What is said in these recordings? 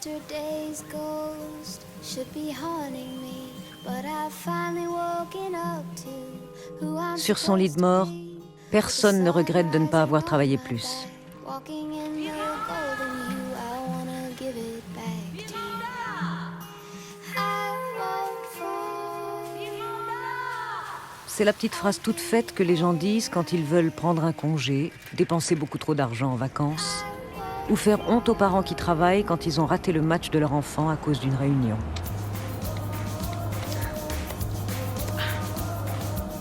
Yesterday's ghost should be haunting me, but I've finally woken up to who I'm Sur son lit de mort, personne ne regrette de ne pas avoir travaillé plus. walking in the golden hue. I wanna give it back to you. I won't fall. C'est la petite phrase toute faite que les gens disent quand ils veulent prendre un congé, dépenser beaucoup trop d'argent en vacances, ou faire honte aux parents qui travaillent quand ils ont raté le match de leur enfant à cause d'une réunion.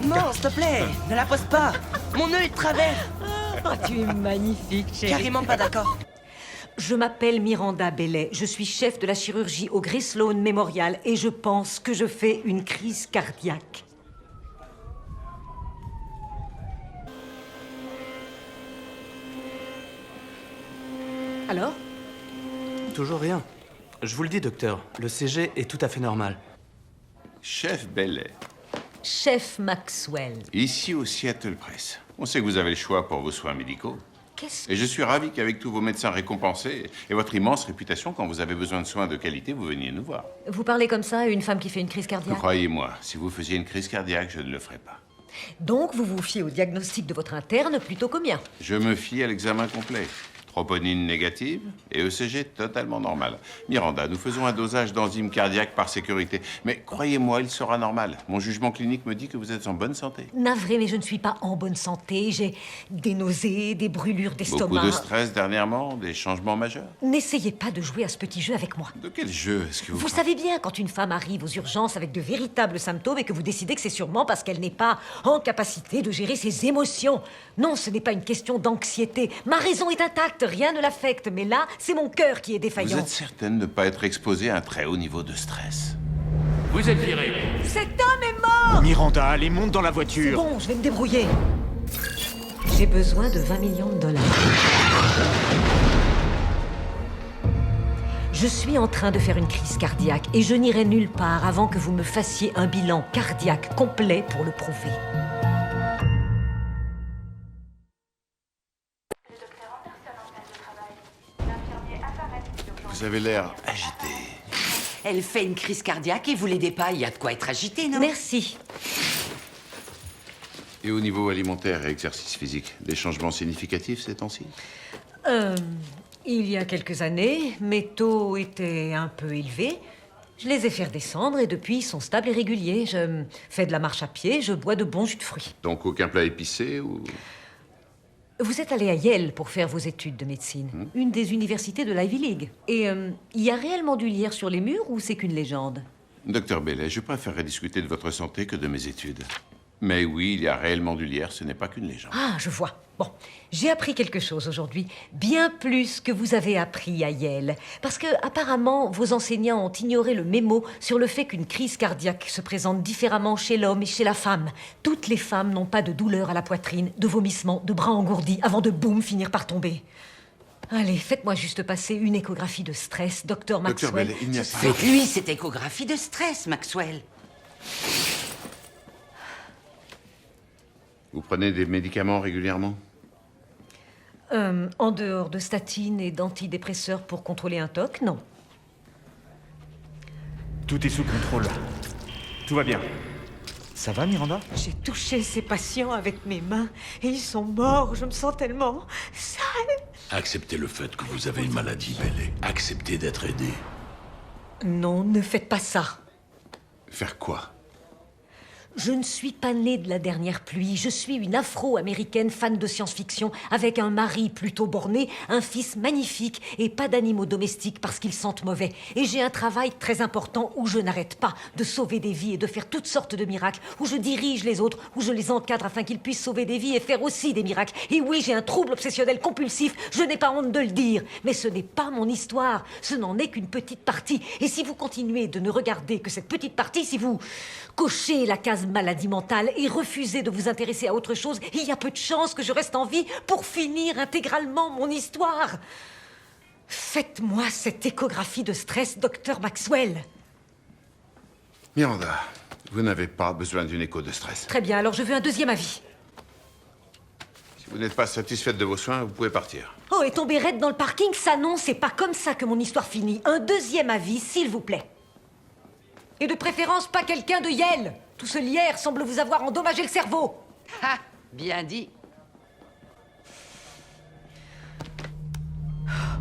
Non, s'il te plaît, ne la pose pas. Mon œil de travers. Oh, tu es magnifique, chérie. Carrément pas d'accord. Je m'appelle Miranda Bellet, je suis chef de la chirurgie au Gray Sloan Memorial et je pense que je fais une crise cardiaque. Alors ? Toujours rien. Je vous le dis, docteur, le CG est tout à fait normal. Chef Bellet, Chef Maxwell. ici au Seattle Press. On sait que vous avez le choix pour vos soins médicaux. Qu'est-ce Et je suis ravi qu'avec tous vos médecins récompensés et votre immense réputation, quand vous avez besoin de soins de qualité, vous veniez nous voir. Vous parlez comme ça à une femme qui fait une crise cardiaque ? Croyez-moi, si vous faisiez une crise cardiaque, je ne le ferais pas. Donc vous vous fiez au diagnostic de votre interne plutôt qu'au mien. Je me fie à l'examen complet. Troponine négative et ECG totalement normal. Miranda, nous faisons un dosage d'enzymes cardiaques par sécurité. Mais croyez-moi, il sera normal. Mon jugement clinique me dit que vous êtes en bonne santé. Navré, mais je ne suis pas en bonne santé. J'ai des nausées, des brûlures d'estomac. Beaucoup de stress dernièrement, des changements majeurs. N'essayez pas de jouer à ce petit jeu avec moi. De quel jeu est-ce que vous... Vous savez bien, quand une femme arrive aux urgences avec de véritables symptômes et que vous décidez que c'est sûrement parce qu'elle n'est pas en capacité de gérer ses émotions. Non, ce n'est pas une question d'anxiété. Ma raison est intacte, rien ne l'affecte. Mais là, c'est mon cœur qui est défaillant. Vous êtes certaine de ne pas être exposée à un très haut niveau de stress. Vous êtes viré. Cet homme est mort! Miranda, allez, monte dans la C'est voiture. bon, je vais me débrouiller. J'ai besoin de 20 millions de dollars. Je suis en train de faire une crise cardiaque et je n'irai nulle part avant que vous me fassiez un bilan cardiaque complet pour le prouver. Vous avez l'air agité. Elle fait une crise cardiaque et vous l'aidez pas. Il y a de quoi être agité, non? Merci. Et au niveau alimentaire et exercice physique, des changements significatifs ces temps-ci? Il y a quelques années, mes taux étaient un peu élevés. Je les ai fait redescendre et depuis, ils sont stables et réguliers. Je fais de la marche à pied, je bois de bons jus de fruits. Donc aucun plat épicé ou... Vous êtes allé à Yale pour faire vos études de médecine, une des universités de l'Ivy League. Et il y a réellement du lierre sur les murs ou c'est qu'une légende? Docteur Bellet, je préférerais discuter de votre santé que de mes études. Mais oui, il y a réellement du lierre, ce n'est pas qu'une légende. Ah, je vois. Bon, j'ai appris quelque chose aujourd'hui, bien plus que vous avez appris à Yale. Parce que, apparemment, vos enseignants ont ignoré le mémo sur le fait qu'une crise cardiaque se présente différemment chez l'homme et chez la femme. Toutes les femmes n'ont pas de douleur à la poitrine, de vomissements, de bras engourdis, avant de boum, finir par tomber. Allez, faites-moi juste passer une échographie de stress, docteur Maxwell. Docteur Bellet, il n'y a pas... Faites-lui cette échographie de stress, Maxwell. Vous prenez des médicaments régulièrement? En dehors de statines et d'antidépresseurs pour contrôler un TOC, non. Tout est sous contrôle. Tout va bien. Ça va, Miranda? J'ai touché ces patients avec mes mains et ils sont morts. Je me sens tellement sale. Acceptez le fait que vous avez une maladie, Bellet. Acceptez d'être aidé. Non, ne faites pas ça. Faire quoi? Je ne suis pas née de la dernière pluie. Je suis une Afro-américaine fan de science-fiction avec un mari plutôt borné, un fils magnifique et pas d'animaux domestiques parce qu'ils sentent mauvais. Et j'ai un travail très important où je n'arrête pas de sauver des vies et de faire toutes sortes de miracles, où je dirige les autres, où je les encadre afin qu'ils puissent sauver des vies et faire aussi des miracles. Et oui, j'ai un trouble obsessionnel compulsif, je n'ai pas honte de le dire. Mais ce n'est pas mon histoire, ce n'en est qu'une petite partie. Et si vous continuez de ne regarder que cette petite partie, si vous cochez la case maladie mentale et refusez de vous intéresser à autre chose, il y a peu de chances que je reste en vie pour finir intégralement mon histoire. Faites-moi cette échographie de stress, docteur Maxwell. Miranda, vous n'avez pas besoin d'une écho de stress. Très bien, alors je veux un deuxième avis. Si Vous n'êtes pas satisfaite de vos soins, vous pouvez partir. Oh, et tomber raide dans le parking, ça non, c'est pas comme ça que mon histoire finit. Un deuxième avis, s'il vous plaît. Et de préférence, pas quelqu'un de Yale. Tout ce lierre semble vous avoir endommagé le cerveau. Ha! Bien dit.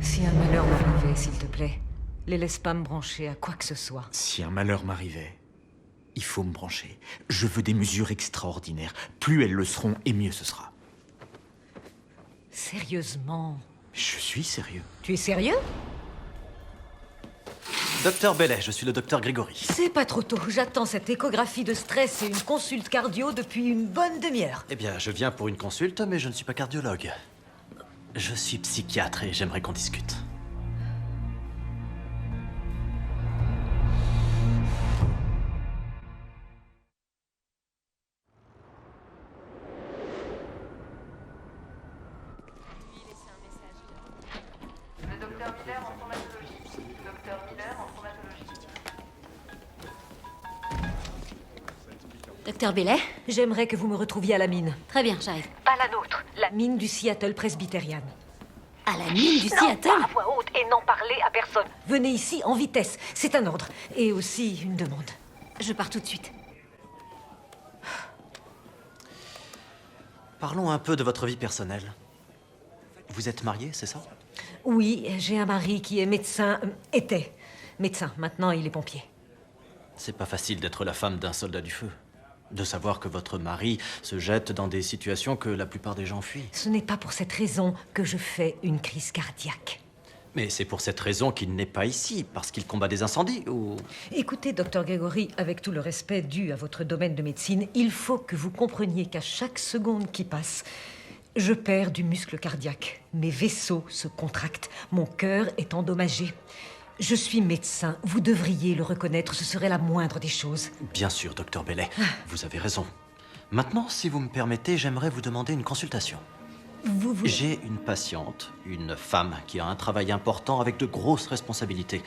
Si un malheur m'arrivait, s'il te plaît, les laisse pas me brancher à quoi que ce soit. Si un malheur m'arrivait, il faut me brancher. Je veux des mesures extraordinaires. Plus elles le seront, et mieux ce sera. Sérieusement? Je suis sérieux. Tu es sérieux? Docteur Bellet, je suis le docteur Grégory. C'est pas trop tôt. J'attends cette échographie de stress et une consulte cardio depuis une bonne demi-heure. Eh bien, je viens pour une consulte, mais je ne suis pas cardiologue. Je suis psychiatre et j'aimerais qu'on discute. Docteur Bellet? J'aimerais que vous me retrouviez à la mine. Très bien, j'arrive. Pas la nôtre. La mine du Seattle Presbyterian. À la mine du Non, Seattle? pas à voix haute et n'en parlez à personne. Venez ici en vitesse. C'est un ordre. Et aussi une demande. Je pars tout de suite. Parlons un peu de votre vie personnelle. Vous êtes marié, c'est ça? Oui, j'ai un mari qui est médecin. Était médecin. Maintenant, il est pompier. C'est pas facile d'être la femme d'un soldat du feu. De savoir que votre mari se jette dans des situations que la plupart des gens fuient. Ce n'est pas pour cette raison que je fais une crise cardiaque. Mais c'est pour cette raison qu'il n'est pas ici, parce qu'il combat des incendies, ou... Écoutez, docteur Grégory, avec tout le respect dû à votre domaine de médecine, il faut que vous compreniez qu'à chaque seconde qui passe, je perds du muscle cardiaque. Mes vaisseaux se contractent. Mon cœur est endommagé. Je suis médecin. Vous devriez le reconnaître. Ce serait la moindre des choses. Bien sûr, docteur Bellet. Vous avez raison. Maintenant, si vous me permettez, j'aimerais vous demander une consultation. J'ai une patiente, une femme qui a un travail important avec de grosses responsabilités,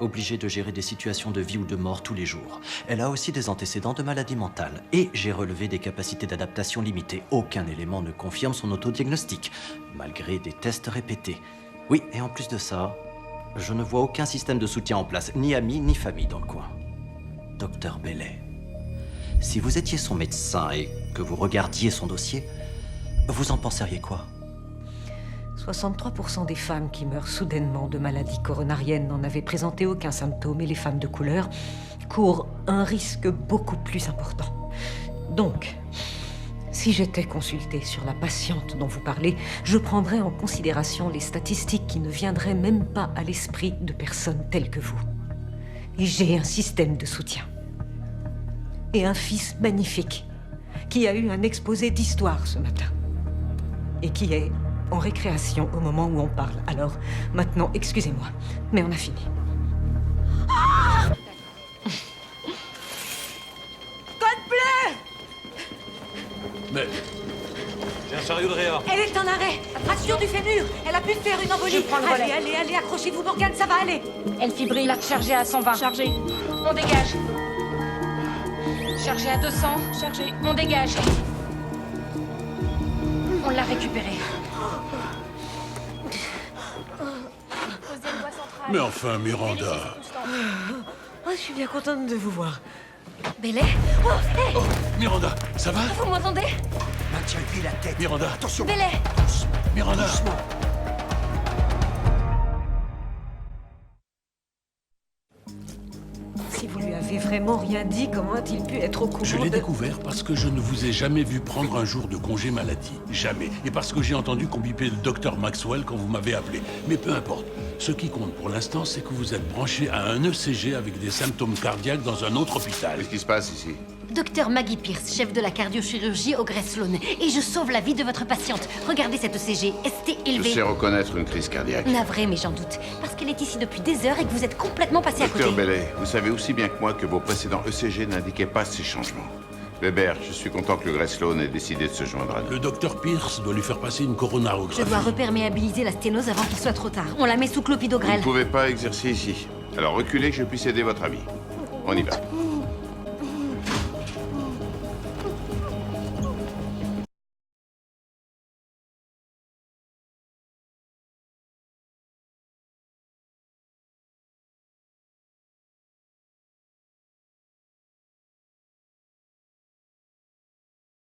obligée de gérer des situations de vie ou de mort tous les jours. Elle a aussi des antécédents de maladie mentale et j'ai relevé des capacités d'adaptation limitées. Aucun élément ne confirme son autodiagnostic, malgré des tests répétés. Oui, et en plus de ça, je ne vois aucun système de soutien en place, ni amis, ni famille dans le coin. Docteur Bellet, si vous étiez son médecin et que vous regardiez son dossier, vous en penseriez quoi? 63% des femmes qui meurent soudainement de maladies coronariennes n'en avaient présenté aucun symptôme et les femmes de couleur courent un risque beaucoup plus important. Donc, si j'étais consultée sur la patiente dont vous parlez, je prendrais en considération les statistiques qui ne viendraient même pas à l'esprit de personnes telles que vous. Et j'ai un système de soutien. Et un fils magnifique, qui a eu un exposé d'histoire ce matin. Et qui est en récréation au moment où on parle. Alors, maintenant, excusez-moi, mais on a fini. Code bleu! Mais J'ai un chariot de réa. Elle est en arrêt. Fracture du fémur. Elle a pu faire une embolie. Allez, accrochez-vous, Morgane, ça va aller. Elle fibrille, chargée à 120. Chargée. On dégage. Chargée à 200. Chargée. On dégage. On l'a récupérée. Mais enfin, Miranda. Oh, je suis bien contente de vous voir. Bellet? Oh, Miranda, ça va? Vous m'entendez? Maintiens-lui la tête. Miranda, attention. Bellet! Miranda. Si vous lui avez vraiment rien dit, comment a-t-il pu être au courant Je l'ai de... découvert parce que je ne vous ai jamais vu prendre un jour de congé maladie. Jamais. Et parce que j'ai entendu qu'on bipait le docteur Maxwell quand vous m'avez appelé. Mais peu importe. Ce qui compte pour l'instant, c'est que vous êtes branché à un ECG avec des symptômes cardiaques dans un autre hôpital. Qu'est-ce qui se passe ici? Docteur Maggie Pierce, chef de la cardiochirurgie au Grey Sloan. Et je sauve la vie de votre patiente. Regardez cette ECG, ST Je élevé. sais reconnaître une crise cardiaque. Navré, mais j'en doute. Parce qu'elle est ici depuis des heures et que vous êtes complètement passé à côté. Docteur Bellet, vous savez aussi bien que moi que vos précédents ECG n'indiquaient pas ces changements. Weber, je suis content que le Grey Sloan ait décidé de se joindre à nous. Le docteur Pierce doit lui faire passer une coronarographie. Je dois reperméabiliser la sténose avant qu'il soit trop tard. On la met sous Vous clopidogrel. ne pouvez pas exercer ici. Alors reculez que je puisse aider votre ami. On y va.